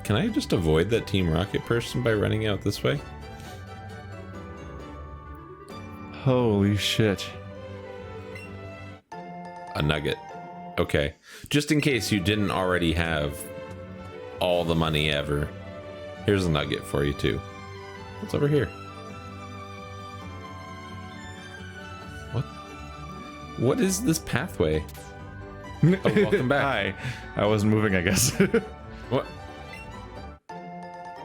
Can I just avoid that Team Rocket person by running out this way? Holy shit. A nugget. Okay. Just in case you didn't already have all the money ever, here's a nugget for you too. What's over here? What is this pathway? Oh, welcome back. Hi. I wasn't moving, I guess. What?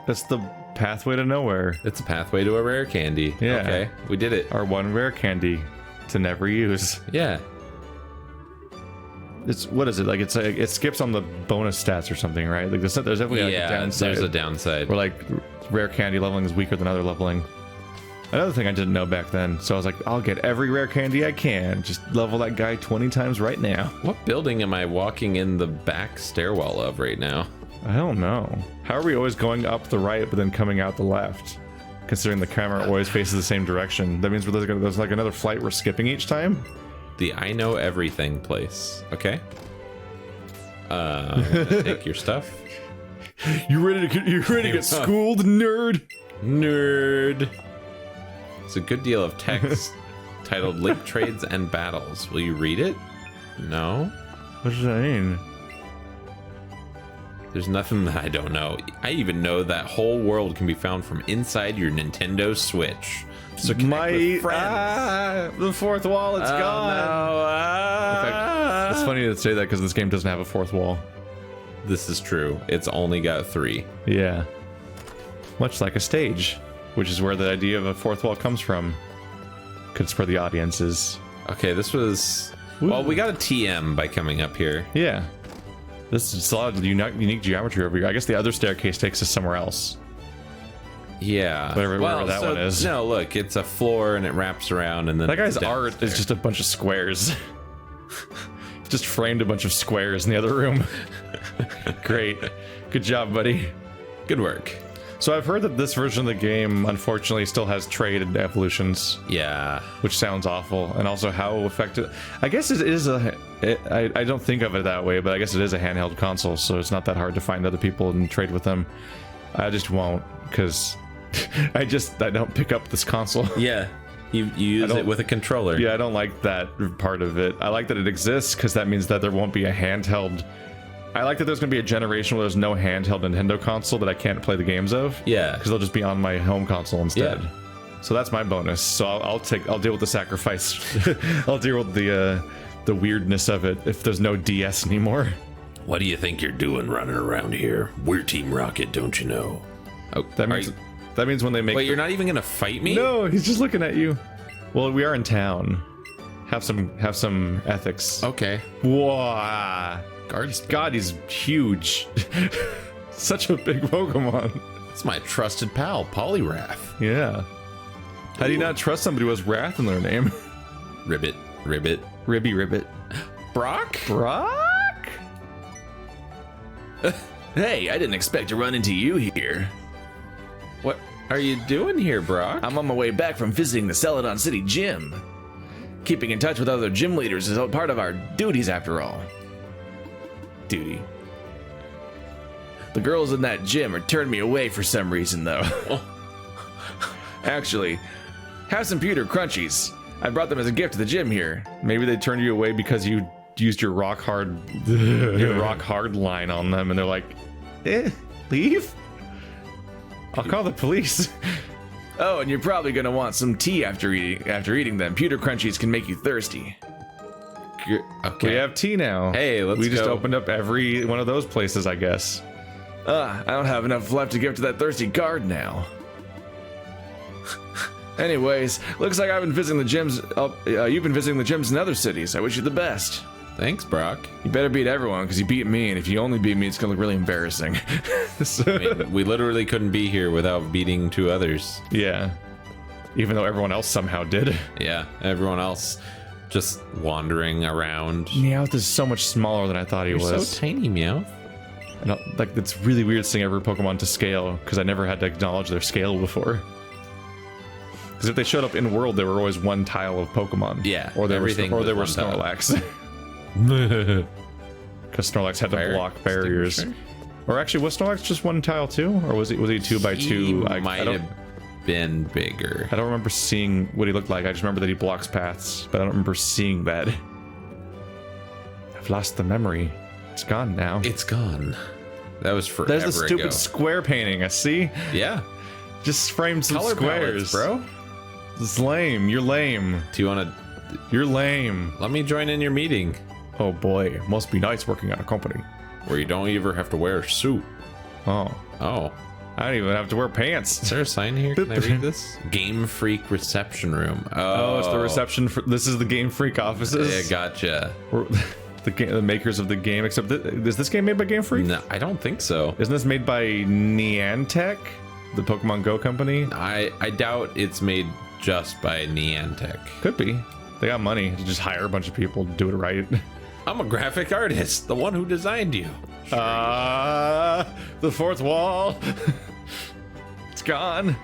That's the pathway to nowhere. It's a pathway to a rare candy. Yeah. Okay, we did it. Our one rare candy to never use. Yeah. It's what is it like? It's like it skips on the bonus stats or something, right? Like there's definitely like a downside. There's a downside. Where like rare candy leveling is weaker than other leveling. Another thing I didn't know back then, so I was like, I'll get every rare candy I can. Just level that guy 20 times right now. What building am I walking in the back stairwell of right now? I don't know. How are we always going up the right but then coming out the left? Considering the camera always faces the same direction. That means there's like another flight we're skipping each time? The I know everything place. Okay. Take your stuff. You ready to get schooled, nerd? Nerd. It's a good deal of text titled Link Trades and Battles. Will you read it? No? What does that mean? There's nothing that I don't know. I even know that whole world can be found from inside your Nintendo Switch. So connect with friends. The fourth wall, it's gone. No, In fact, it's funny to say that because this game doesn't have a fourth wall. This is true. It's only got 3. Yeah. Much like a stage, which is where the idea of a fourth wall comes from. Because it's for the audiences. Okay, this was... Ooh. Well, we got a TM by coming up here. Yeah. This is a lot of unique geometry over here. I guess the other staircase takes us somewhere else. Yeah. Whatever that one is. No, look, it's a floor and it wraps around and then... That guy's art is just a bunch of squares. Just framed a bunch of squares in the other room. Great. Good job, buddy. Good work. So I've heard that this version of the game, unfortunately, still has trade and evolutions. Yeah. Which sounds awful. And also how effective... I guess it is I don't think of it that way, but I guess it is a handheld console, so it's not that hard to find other people and trade with them. I just won't, because I don't pick up this console. Yeah. You use it with a controller. Yeah, I don't like that part of it. I like that it exists, because that means that there won't be a handheld... I like that there's going to be a generation where there's no handheld Nintendo console that I can't play the games of. Yeah. Because they'll just be on my home console instead. Yeah. So that's my bonus. So I'll deal with the sacrifice. I'll deal with the weirdness of it if there's no DS anymore. What do you think you're doing running around here? We're Team Rocket, don't you know? Oh, that means when they make... Wait, you're not even going to fight me? No, he's just looking at you. Well, we are in town. Have some ethics. Okay. Whoa. God, he's huge. Such a big Pokemon. It's my trusted pal, Poliwrath. Yeah. How do you not trust somebody who has Wrath in their name? Ribbit. Ribbit. Brock? Hey, I didn't expect to run into you here. What are you doing here, Brock? I'm on my way back from visiting the Celadon City Gym. Keeping in touch with other gym leaders is part of our duties after all. Duty. The girls in that gym are turning me away for some reason, though. Actually, have some pewter crunchies. I brought them as a gift to the gym here. Maybe they turned you away because you used your rock hard line on them, and they're like, leave? I'll call the police. Oh, and you're probably gonna want some tea after eating them. Pewter crunchies can make you thirsty. Okay. We have tea now. Hey, let's go. We just opened up every one of those places, I guess. I don't have enough left to give to that thirsty guard now. Anyways, looks like I've been visiting the gyms. You've been visiting the gyms in other cities. I wish you the best. Thanks, Brock. You better beat everyone, because you beat me, and if you only beat me, it's gonna look really embarrassing. I mean, we literally couldn't be here without beating 2 others. Yeah. Even though everyone else somehow did. Yeah, everyone else just wandering around. Meowth is so much smaller than I thought he was. You're so tiny, Meowth. Like, it's really weird seeing every Pokemon to scale, because I never had to acknowledge their scale before. Because if they showed up in world, they were always one tile of Pokemon. Yeah, or they were one tile. Snorlax. Because Snorlax had to block barriers. Or actually, was Snorlax just one tile too? Or was he 2x2? He I might don't, have been bigger. I don't remember seeing what he looked like. I just remember that he blocks paths, but I don't remember seeing that. I've lost the memory. It's gone now. It's gone. That was forever There's the stupid ago. square painting. I see. Yeah. Just framed some Color squares, palettes, bro. It's lame. You're lame. Do you want to... You're lame. Let me join in your meeting. Oh boy, must be nice working at a company. Where you don't ever have to wear a suit. Oh, Oh. I don't even have to wear pants. Is there a sign here? Can I read this? Game Freak Reception Room. Oh, it's the reception. This is the Game Freak offices. Yeah, gotcha. The makers of the game. Except, is this game made by Game Freak? No, I don't think so. Isn't this made by Niantic, the Pokemon Go company? I doubt it's made just by Niantic. Could be. They got money to just hire a bunch of people to do it right. I'm a graphic artist, the one who designed you. The fourth wall. It's gone.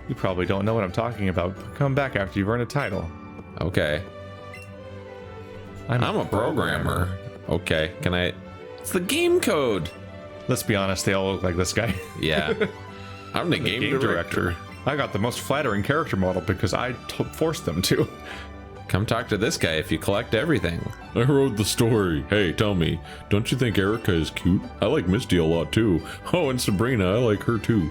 You probably don't know what I'm talking about. Come back after you've earned a title. Okay. I'm a programmer. Okay, can I... It's the game code. Let's be honest, they all look like this guy. Yeah. I'm the game director. I got the most flattering character model because I forced them to. Come talk to this guy if you collect everything. I wrote the story. Hey, tell me, don't you think Erica is cute? I like Misty a lot too. Oh, and Sabrina, I like her too.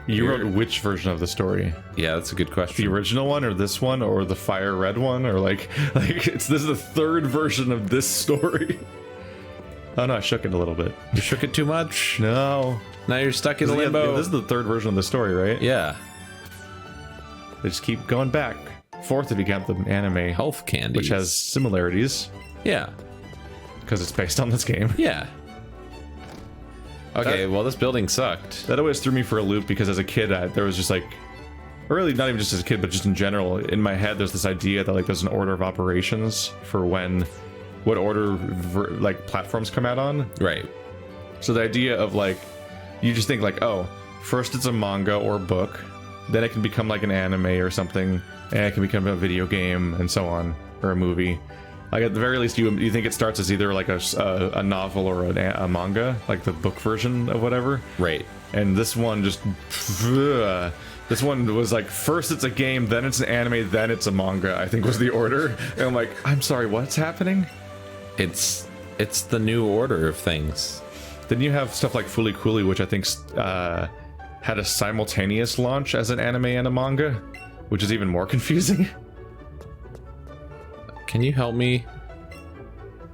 You wrote which version of the story? Yeah, that's a good question. The original one, or this one, or the fire red one, or like this is the third version of this story. Oh no, I shook it a little bit. You shook it too much? No. Now you're stuck in Yeah, limbo. this is the third version of the story, right? Yeah. They just keep going back. Fourth if you count the anime, Health candies. which has similarities Yeah. because it's based on this game. Yeah. Okay, well, this building sucked. That always threw me for a loop because as a kid, there was just like, or really not even just as a kid, but just in general, in my head, there's this idea that like there's an order of operations for what order like platforms come out on. Right. So the idea of like, you just think like, oh, first it's a manga or book, then it can become like an anime or something, and it can become a video game and so on, or a movie. Like at the very least, you think it starts as either like a novel or a manga, like the book version of whatever. Right. And this one just, this one was like, first it's a game, then it's an anime, then it's a manga, I think was the order. And I'm like, I'm sorry, what's happening? It's the new order of things. Then you have stuff like Fooly Cooly, which I think had a simultaneous launch as an anime and a manga, which is even more confusing. Can you help me?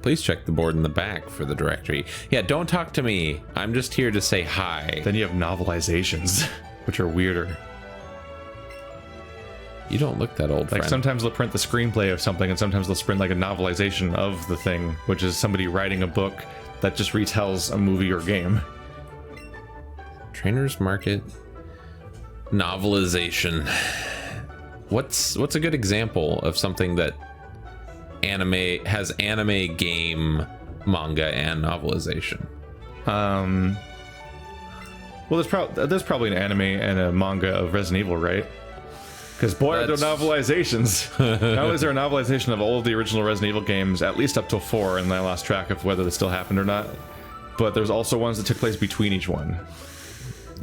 Please check the board in the back for the directory. Yeah, don't talk to me. I'm just here to say hi. Then you have novelizations, which are weirder. You don't look that old, Like friend. sometimes they'll print the screenplay of something, and sometimes they'll print like a novelization of the thing, which is somebody writing a book that just retells a movie or game. Trainers Market novelization. What's a good example of something that has anime, game, manga, and novelization? Well, there's probably an anime and a manga of Resident Evil, right? Because boy, are there novelizations. Not only is there a novelization of all of the original Resident Evil games, at least up till 4, and I lost track of whether this still happened or not, but there's also ones that took place between each one.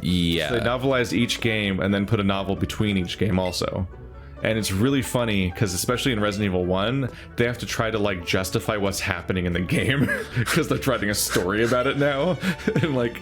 Yeah. So they novelized each game and then put a novel between each game also. And it's really funny because especially in Resident Evil 1, they have to try to like justify what's happening in the game because they're writing a story about it now. And like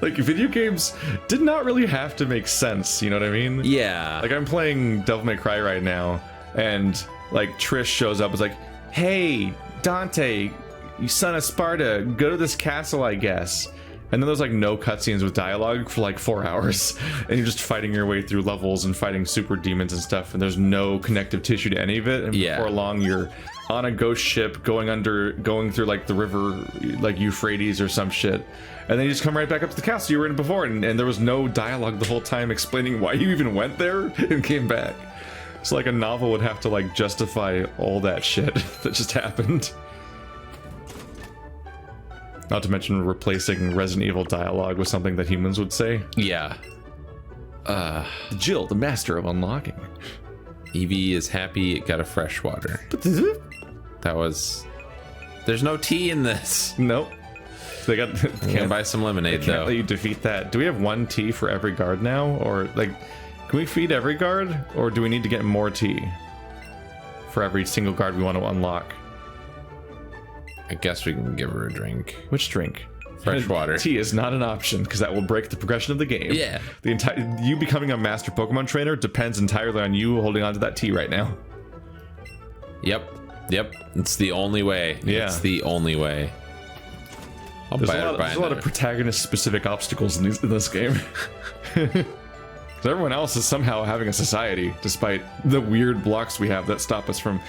video games did not really have to make sense, you know what I mean? Yeah. Like I'm playing Devil May Cry right now, and like Trish shows up, is like, "Hey, Dante, you son of Sparta, go to this castle, I guess." And then there's like no cutscenes with dialogue for like 4 hours, and you're just fighting your way through levels and fighting super demons and stuff, and there's no connective tissue to any of it. And before long, you're on a ghost ship going through like the river, like Euphrates or some shit, and then you just come right back up to the castle you were in before, and there was no dialogue the whole time explaining why you even went there and came back. So like a novel would have to like justify all that shit that just happened. Not to mention replacing Resident Evil dialogue with something that humans would say. Yeah. Jill, the master of unlocking. Eevee is happy it got a freshwater. That was... There's no tea in this. Nope. They got Can't buy some lemonade can't though. let you defeat that. Do we have 1 tea for every guard now, or like, can we feed every guard, or do we need to get more tea for every single guard we want to unlock? I guess we can give her a drink. Which drink? Fresh water. Tea is not an option because that will break the progression of the game. Yeah. The entire you becoming a master Pokemon trainer depends entirely on you holding on to that tea right now. Yep. It's the only way. Yeah. It's the only way. There's a lot of protagonist-specific obstacles in this game. Because everyone else is somehow having a society, despite the weird blocks we have that stop us from.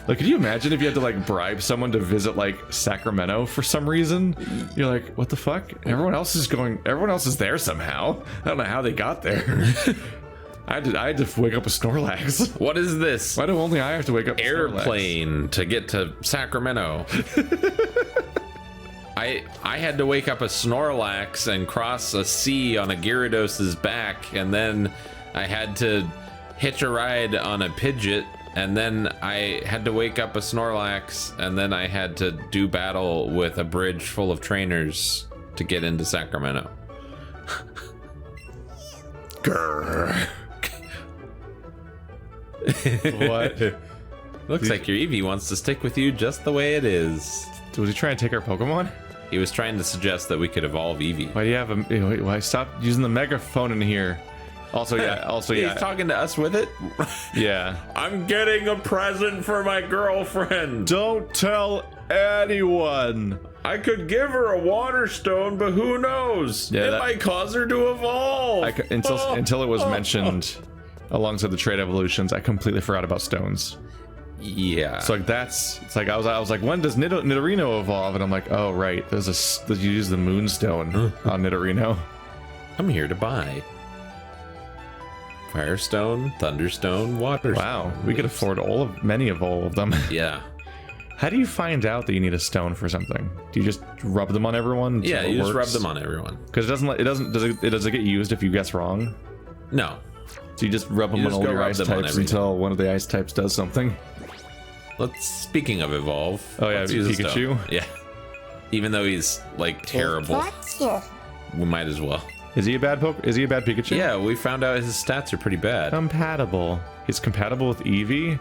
Like, could you imagine if you had to like bribe someone to visit like Sacramento for some reason? You're like, what the fuck? Everyone else is there somehow. I don't know how they got there. I had to wake up with Snorlax. What is this? Why do only I have to wake up with Snorlax? Airplane to get to Sacramento. I had to wake up a Snorlax and cross a sea on a Gyarados' back, and then I had to hitch a ride on a Pidgeot, and then I had to wake up a Snorlax, and then I had to do battle with a bridge full of trainers to get into Sacramento. Grrr. What? Looks like your Eevee wants to stick with you just the way it is. Was he trying to take our Pokemon? He was trying to suggest that we could evolve Eevee. Why do you have a? Why stop using the megaphone in here? Also, yeah. He's talking to us with it. Yeah. I'm getting a present for my girlfriend. Don't tell anyone. I could give her a water stone, but who knows? Yeah, it might cause her to evolve. Until it was mentioned alongside the trait evolutions, I completely forgot about stones. Yeah. So like it's like I was like, when does Nidorino evolve? And I'm like, oh right, you use the Moonstone on Nidorino. I'm here to buy Firestone, Thunderstone, Water. Wow, we could afford many of all of them. Yeah. How do you find out that you need a stone for something? Do you just rub them on everyone? Yeah, you just rub them on everyone. Because does it get used if you guess wrong? No. So you just rub them on all your ice types until one of the ice types does something. Speaking of evolve. Oh yeah, Pikachu. Yeah. Even though he's like terrible, we might as well. Is he a bad Pikachu? Yeah, we found out his stats are pretty bad. Compatible. He's compatible with Eevee.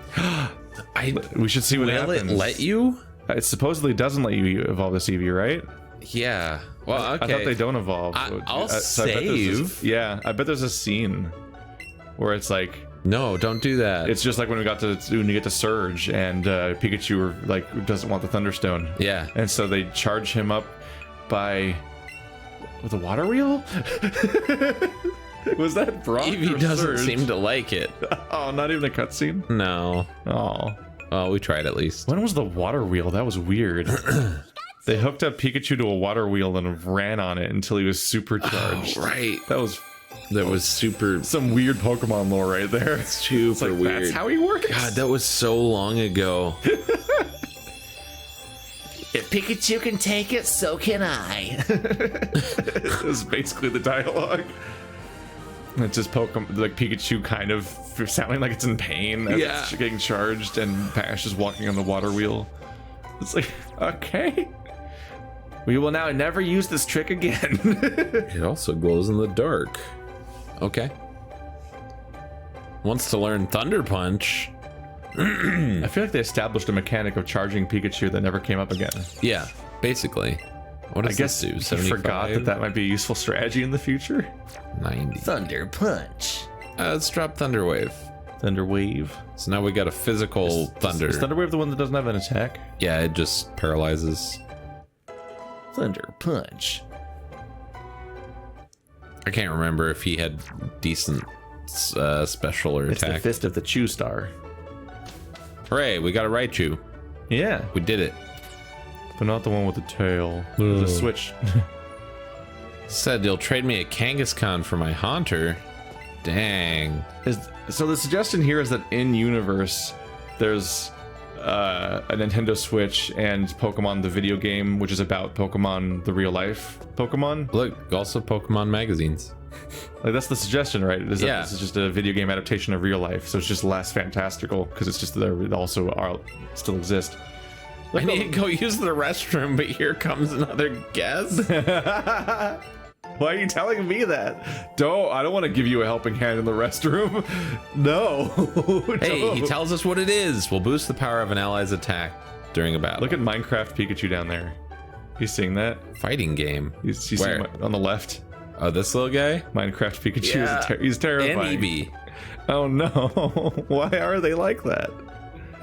We should see what happens. Will it let you? It supposedly doesn't let you evolve this Eevee, right? Yeah. Well, okay. I thought they don't evolve. I'll save. I bet there's a scene where it's like, no, don't do that. it's just like when you get to Surge and Pikachu doesn't want the Thunderstone. Yeah. And so they charge him up with a water wheel? Was that Brock? Eevee doesn't seem to like it. Oh, not even a cutscene? No. Oh. Well, we tried at least. When was the water wheel? That was weird. They hooked up Pikachu to a water wheel and ran on it until he was supercharged. Oh, right. That was super. Some weird Pokemon lore right there. It's super weird. That's how he works. God, that was so long ago. If Pikachu can take it, so can I. This is basically the dialogue. It's just Pikachu kind of sounding like it's in pain as it's getting charged, and Ash is walking on the water wheel. It's like, okay. We will now never use this trick again. It also glows in the dark. Okay. Wants to learn Thunder Punch. I feel like they established a mechanic of charging Pikachu that never came up again. Yeah, basically. What does this do? 75? Forgot that might be a useful strategy in the future. 90. Thunder Punch. Let's drop Thunder Wave. Thunder Wave. So now we got a physical Thunder. Is Thunder Wave the one that doesn't have an attack? Yeah, it just paralyzes. Thunder Punch. I can't remember if he had decent special or It's attack. the Fist of the Chew Star. Hooray, we got a Raichu. Yeah. We did it. But not the one with the tail. There's a switch. Said you'll trade me a Kangaskhan for my Haunter. Dang. So the suggestion here is that in universe, there's a Nintendo Switch and Pokemon the video game, which is about Pokemon the real life Pokemon. Look, also Pokemon magazines. Like that's the suggestion, right? That this is just a video game adaptation of real life, so it's just less fantastical because it's just there also still exist. I need to go use the restroom, but here comes another guest. Why are you telling me that? I don't want to give you a helping hand in the restroom. No. Hey, he Don't. tells us what it is. We'll boost the power of an ally's attack during a battle. Look at Minecraft Pikachu down there. You seeing that? Fighting game. You Where? see on the left. Oh, this little guy? Minecraft Pikachu Yeah. he's terrifying. And Eevee. Oh no. Why are they like that?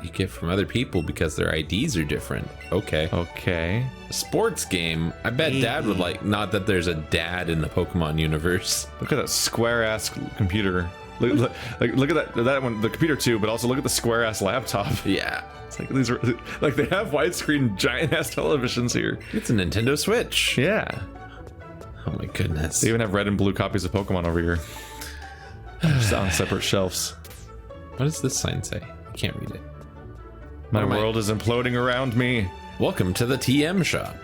You get from other people because their IDs are different. Okay. Okay. A sports game. I bet Dad would like. Not that there's a dad in the Pokemon universe. Look at that square ass computer. Look at that one, the computer too, but also look at the square ass laptop. Yeah. It's like these are like they have widescreen giant ass televisions here. It's a Nintendo Switch. Yeah. Oh my goodness. They even have red and blue copies of Pokemon over here. Just on separate shelves. What does this sign say? I can't read it. My What am I- world is imploding around me. Welcome to the TM shop.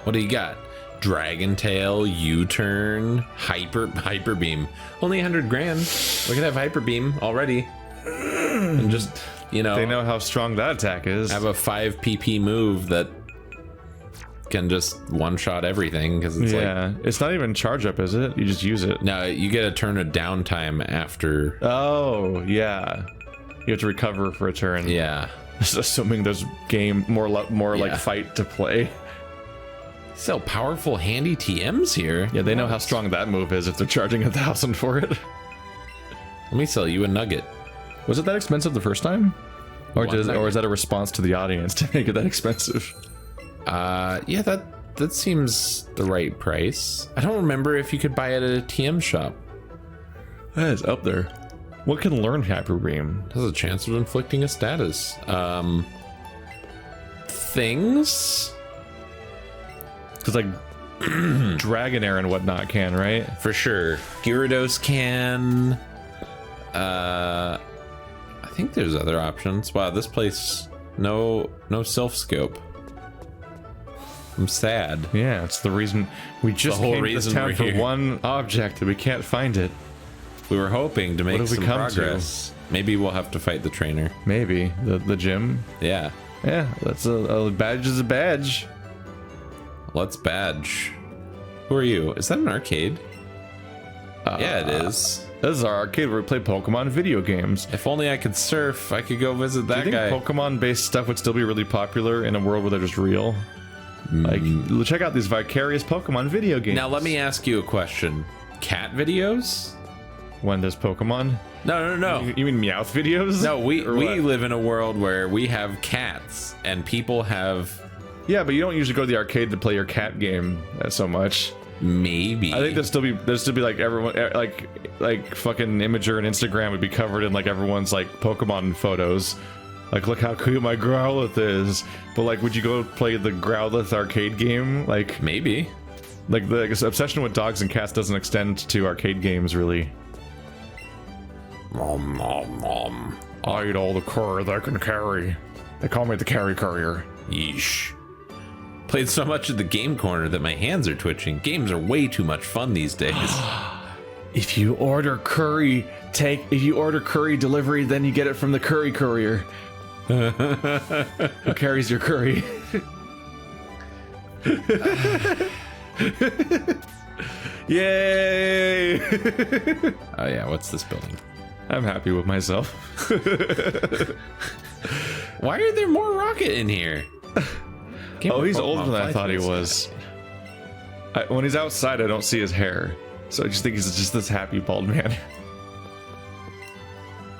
What do you got? Dragon Tail, U-turn, Hyper Beam. Only 100 grand. We could have Hyper Beam already. And just, They know how strong that attack is. have a 5 PP move that can just one-shot everything because it's Yeah, it's not even charge up, is it? You just use it. no, you get a turn of downtime after. Oh, yeah. You have to recover for a turn. Yeah. Just assuming there's more like Yeah. fight to play. So powerful, handy TMs here. Yeah, they know how strong that move is if they're charging 1,000 for it. Let me sell you a nugget. Was it that expensive the first time? Or One is nugget. that a response to the audience to make it that expensive? Yeah, that seems the right price. I don't remember if you could buy it at a TM shop. That is up there. What can learn Hyper Beam? Has a chance of inflicting a status. Things? Because like Dragonair and whatnot can, right? For sure. Gyarados can. I think there's other options. Wow, this place, no self scope. I'm sad. Yeah, it's the reason we just whole came to this reason town we're for here. one object and we can't find it. We were hoping to make have we some come to? progress. Maybe we'll have to fight the trainer. Maybe the gym. Yeah. Yeah, that's a badge is a badge. Let's badge. Who are you? Is that an arcade? Yeah, it is. This is our arcade where we play Pokemon video games. If only I could surf, I could go visit Do that you think guy. Pokemon-based stuff would still be really popular in a world where they're just real? Like, check out these vicarious Pokemon video games. Now let me ask you a question. Cat videos? When does Pokemon? No. You mean Meowth videos? No, we Or what? live in a world where we have cats and people have Yeah, but you don't usually go to the arcade to play your cat game so much. maybe. I think there'd still be like everyone like fucking Imager and Instagram would be covered in like everyone's like Pokemon photos. Like, look how cute my Growlithe is. But like, would you go play the Growlithe arcade game? Like maybe. the obsession with dogs and cats doesn't extend to arcade games really. Nom, nom, nom. I eat all the curry that I can carry. They call me the carry courier. Yeesh. Played so much at the game corner that my hands are twitching. Games are way too much fun these days. If you order curry delivery, then you get it from the curry courier. Who carries your curry? Yay! Oh yeah, what's this building? I'm happy with myself. Why are there more Rocket in here? Oh, he's older than I thought he was. When he's outside, I don't see his hair. So I just think he's just this happy bald man.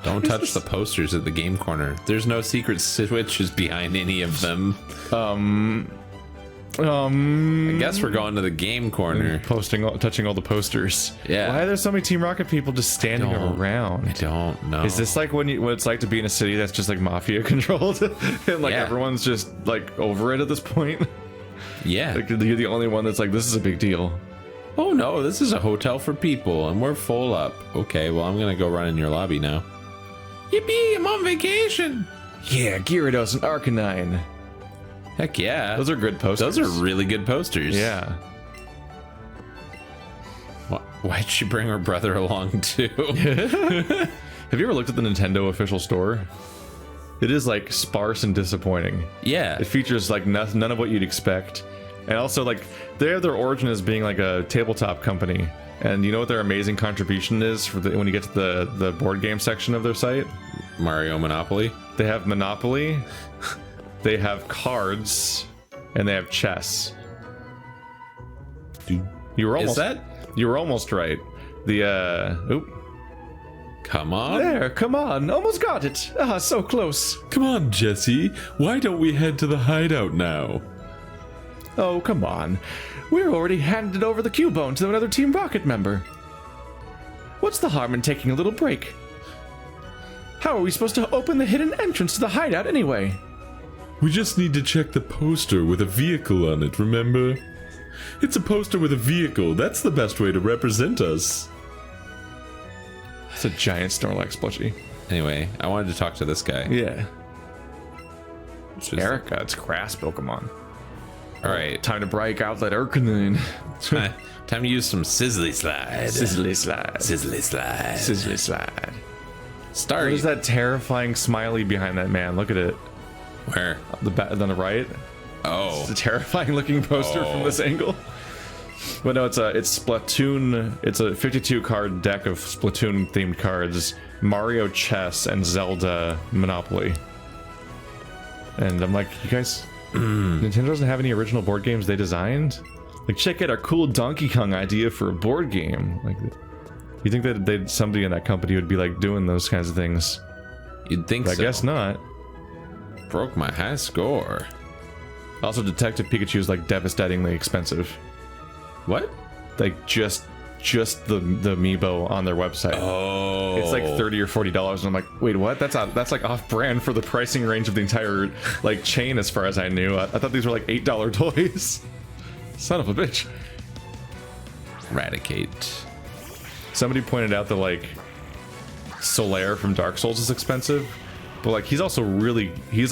Don't touch the posters at the game corner. There's no secret switches behind any of them. I guess we're going to the game corner. Touching all the posters. Yeah. Why are there so many Team Rocket people just standing I around? don't know. Is this like what it's like to be in a city that's just like mafia controlled, and like Yeah. everyone's just like over it at this point? Yeah. Like you're the only one that's like, this is a big deal. Oh no, this is a hotel for people and we're full up. Okay, well I'm gonna go run in your lobby now. Yippee, I'm on vacation. Yeah, Gyarados and Arcanine. Heck yeah. Those are good posters. Those are really good posters. Yeah. Why'd she bring her brother along too? Have you ever looked at the Nintendo official store? It is like sparse and disappointing. Yeah. It features like none of what you'd expect. And also like they have their origin as being like a tabletop company. And you know what their amazing contribution is for when you get to the board game section of their site? Mario Monopoly. They have Monopoly, they have cards, and they have chess. Dude. You were almost that? You were almost right. Come on. There, come on. Almost got it. Ah, so close. Come on, Jessie. Why don't we head to the hideout now? Oh, come on. We're already handed over the Cubone to another Team Rocket member. What's the harm in taking a little break? How are we supposed to open the hidden entrance to the hideout anyway? We just need to check the poster with a vehicle on it, remember? It's a poster with a vehicle. That's the best way to represent us. It's a giant Snorlax plushie. Anyway, I wanted to talk to this guy. Yeah. Just- Erica, it's grass Pokemon. All right. Time to break out that Urcanine. Time to use some Sizzly Slide. Sizzly slide. Sizzly Slide. Sizzly slide. Start. What is that terrifying smiley behind that man? Look at it. Where? On the right. Oh. It's a terrifying looking poster from this angle. But no, it's Splatoon. It's a 52 card deck of Splatoon themed cards, Mario Chess, and Zelda Monopoly. And I'm like, you guys, Nintendo doesn't have any original board games they designed? Like, check out our cool Donkey Kong idea for a board game. Like, you think that somebody in that company would be like doing those kinds of things? You'd think But so. I guess not. Broke my high score. Also, Detective Pikachu is like devastatingly expensive. What? Like just the amiibo on their website. Oh. It's like $30 or $40, and I'm like, wait, what? That's like off-brand for the pricing range of the entire like chain, as far as I knew. I thought these were like $8 toys. Son of a bitch. Eradicate. Somebody pointed out that like Solaire from Dark Souls is expensive, but like he's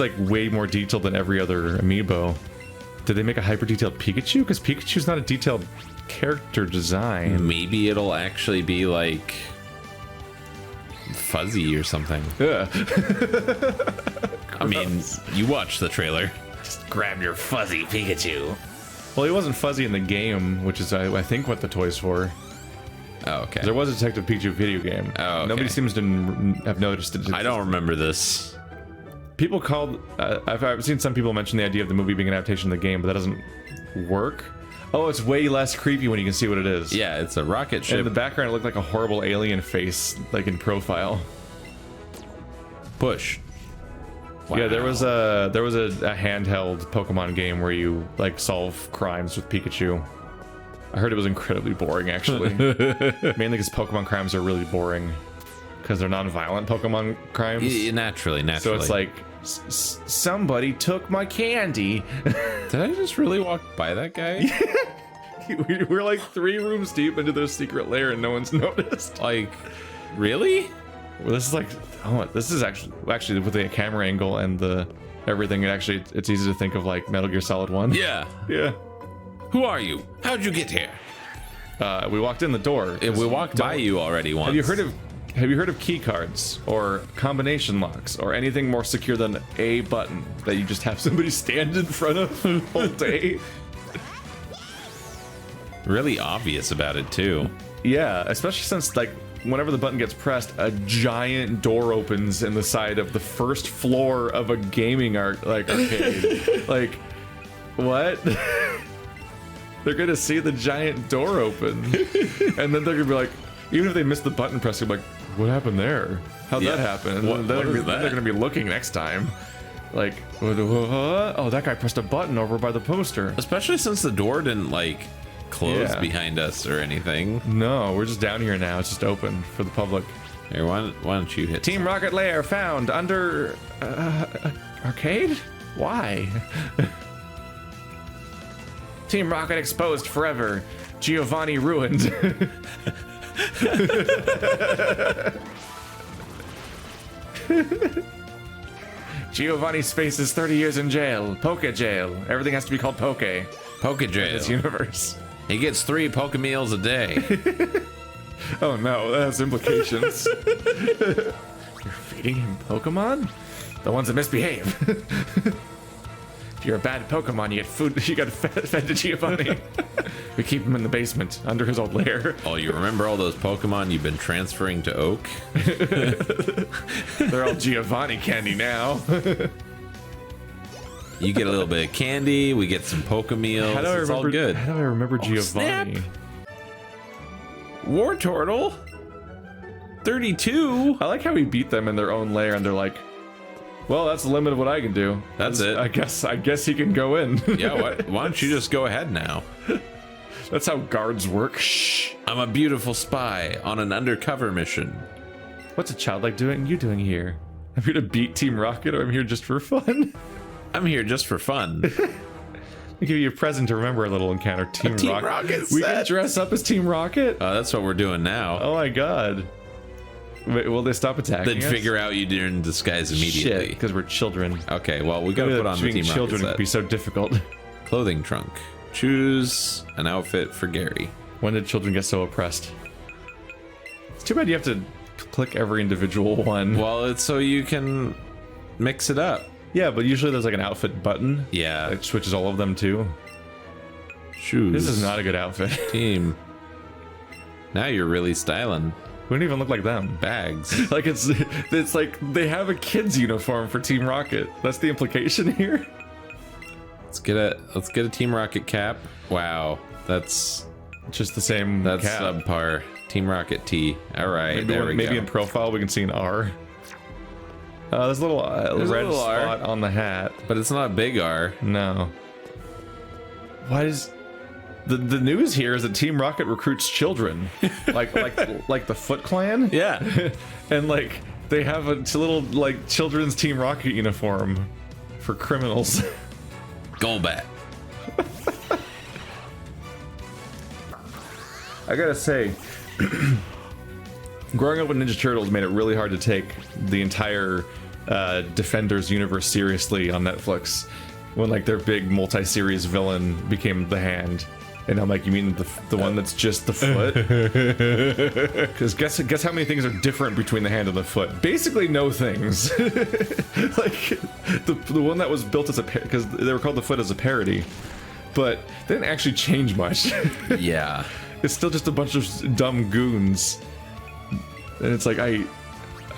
like way more detailed than every other amiibo. Did they make a hyper detailed Pikachu? Because Pikachu's not a detailed character design. Maybe it'll actually be like fuzzy or something. Yeah. I mean, you watched the trailer. Just grab your fuzzy Pikachu. Well, he wasn't fuzzy in the game, which is I think what the toy's for. Oh, okay. There was a Detective Pikachu video game. Oh, okay. Nobody seems to have noticed it. I don't remember this. People called. I've seen some people mention the idea of the movie being an adaptation of the game, but that doesn't work. Oh, it's way less creepy when you can see what it is. Yeah, it's a rocket And ship. in the background, it looked like a horrible alien face, like in profile. Push. Yeah, there Wow. was a handheld Pokemon game where you like solve crimes with Pikachu. I heard it was incredibly boring, actually. Mainly because Pokemon crimes are really boring because they're non-violent Pokemon crimes. Naturally. So it's like somebody took my candy. Did I just really walk by that guy? We're like 3 rooms deep into their secret lair and no one's noticed. Like, really? Well, this is like, oh, this is actually with the camera angle and the everything. It's easy to think of like Metal Gear Solid 1. Yeah. Yeah. Who are you? How'd you get here? We walked in the door. We walked by you already once. Have you heard of key cards or combination locks or anything more secure than a button that you just have somebody stand in front of all day? Really obvious about it too. Yeah, especially since like whenever the button gets pressed, a giant door opens in the side of the first floor of a gaming arcade. Like, what? They're gonna see the giant door open, and then they're gonna be like, even if they miss the button press, they're like, what happened there? How'd that happen? And What then is they're that? gonna be looking next time. Like, what? Oh, that guy pressed a button over by the poster. Especially since the door didn't like close Yeah. behind us or anything. No, we're just down here now. It's just open for the public. Here, why don't you hit Team Rocket Lair found under arcade? Why? Team Rocket exposed forever. Giovanni ruined. Giovanni spaces 30 years in jail. Poke jail. Everything has to be called Poke. Poké Jail? This universe. He gets 3 Poké meals a day. Oh no, that has implications. You're feeding him Pokemon? The ones that misbehave. If you're a bad Pokemon, you get food. You got fed to Giovanni. We keep him in the basement under his old lair. Oh, you remember all those Pokemon you've been transferring to Oak? They're all Giovanni candy now. You get a little bit of candy. We get some Pokemeals. It's all good. How do I remember Giovanni? Snap. War Turtle. 32. I like how we beat them in their own lair, and they're like, "Well, that's the limit of what I can do. That's it. I guess he can go in." Yeah. Why don't you just go ahead now? That's how guards work. Shh. I'm a beautiful spy on an undercover mission. What's a childlike doing? You doing here? I'm here to beat Team Rocket, or I'm here just for fun. I'm here just for fun. We give you a present to remember a little encounter. Team Rocket We set. can dress up as Team Rocket. That's what we're doing now. Oh my god. Wait, will they stop attacking Then us? figure out you're in disguise immediately. Because we're children. Okay, well, we gotta put on the Being Team children Rocket could be set. so difficult. Clothing trunk. Choose an outfit for Gary. When did children get so oppressed? It's too bad you have to click every individual one. Well, it's so you can mix it up. Yeah, but usually there's like an outfit button. Yeah. It switches all of them too. Shoes. This is not a good outfit. Team. Now you're really styling. We don't even look like them. Bags. Like it's like they have a kid's uniform for Team Rocket. That's the implication here. Let's get a Team Rocket cap. Wow, that's Just the same cap. subpar. Team Rocket T. All right, there we go. Maybe in profile we can see an R. There's a little There's a red little R. spot on the hat. But it's not a big R. No. Why is the news here is that Team Rocket recruits children, like the Foot Clan? Yeah. And like they have a little like children's Team Rocket uniform for criminals. Golbat. I gotta say, growing up with Ninja Turtles made it really hard to take the entire Defenders universe seriously on Netflix. When like their big multi-series villain became the Hand, and I'm like, you mean the one that's just the foot? Because guess how many things are different between the Hand and the foot? Basically, no things. Like the one that was built as a because they were called the foot as a parody, but they didn't actually change much. Yeah. It's still just a bunch of dumb goons, and it's like I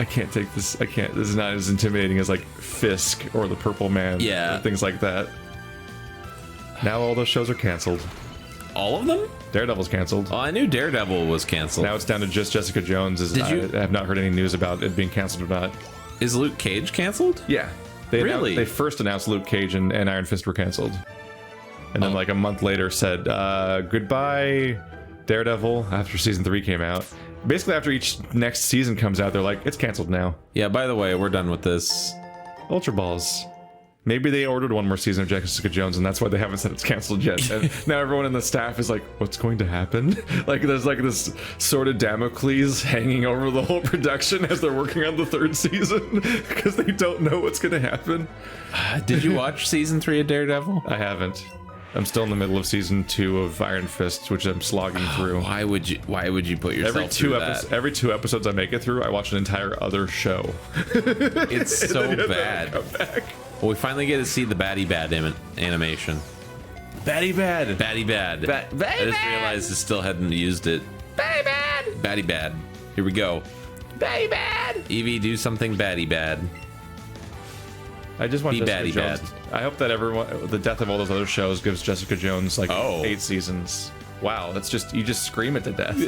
can't take this. I can't. This is not as intimidating as like Fisk or the Purple Man. Yeah. Or things like that. Now all those shows are canceled. All of them? Daredevil's canceled. Oh, I knew Daredevil was canceled. Now it's down to just Jessica Jones. Did you- I have not heard any news about it being canceled or not. Is Luke Cage canceled? Yeah. Really? They first announced Luke Cage and Iron Fist were canceled, and then like a month later said goodbye Daredevil after season 3 came out. Basically, after each next season comes out, they're like, it's canceled now. Yeah, by the way, we're done with this. Ultra Balls. Maybe they ordered one more season of Jessica Jones, and that's why they haven't said it's canceled yet. And now everyone in the staff is like, what's going to happen? Like, there's like this sort of Damocles hanging over the whole production as they're working on the 3rd season because they don't know what's going to happen. Did you watch season 3 of Daredevil? I haven't. I'm still in the middle of season 2 of Iron Fist, which I'm slogging through. Why would you put yourself through that? Every 2 episodes I make it through, I watch an entire other show. It's so And then bad. come back. Well, we finally get to see the Batty Bad animation. Batty Bad. Batty Bad. I just realized I still hadn't used it. Batty Bad. Batty Bad. Here we go. Batty Bad. Eevee, do something Batty Bad. I just want Be Jessica Batty Jones. Bad. I hope that the death of all those other shows gives Jessica Jones like Oh. 8 seasons. Wow, that's just you just scream it to death.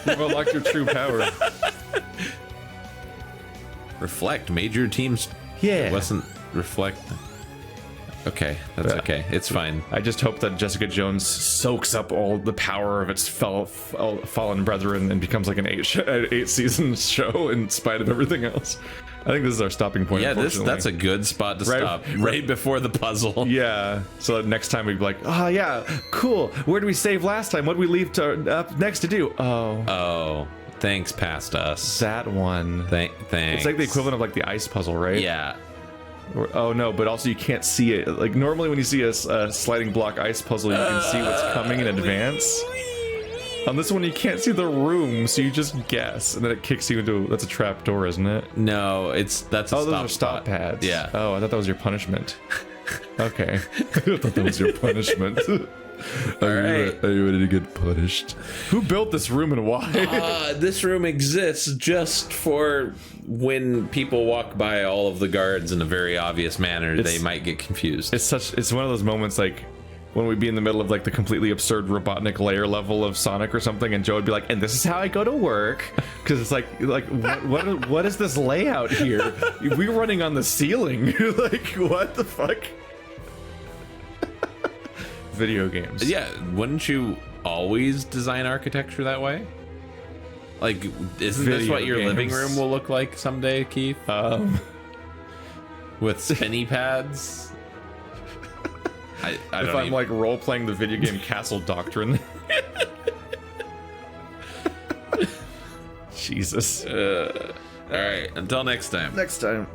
You've unlocked your true power. Reflect. Major teams. Yeah. It wasn't reflect. Okay, that's okay. It's fine. I just hope that Jessica Jones soaks up all the power of its fallen brethren and becomes like an 8 season show in spite of everything else. I think this is our stopping point. Yeah, unfortunately. that's a good spot to stop. Right before the puzzle. Yeah, so that next time we'd be like, oh yeah, cool. Where did we save last time? What did we leave up next to do? Oh, thanks, past us. That one. Thanks. It's like the equivalent of like the ice puzzle, right? Yeah. Oh no, but also you can't see it. Like normally when you see a sliding block ice puzzle, you can see what's coming in advance. On this one, you can't see the room, so you just guess, and then it kicks you into. That's a trap door, isn't it? No, that's a Oh, stop those are stop spot. pads. Yeah. Oh, I thought that was your punishment. Okay. I thought that was your punishment. Are you ready to get punished? Who built this room and why? This room exists just for when people walk by all of the guards in a very obvious manner, they might get confused. It's one of those moments like when we'd be in the middle of like the completely absurd Robotnik layer level of Sonic or something, and Joe would be like, "And this is how I go to work," because it's like what is this layout here? We're running on the ceiling. Like what the fuck? Video games. Yeah, wouldn't you always design architecture that way? Like, isn't this Video what your living games. room will look like someday, Keith? With spinny pads? I If don't I'm even- like role playing the video game Castle Doctrine. Jesus. All right, until next time. Next time.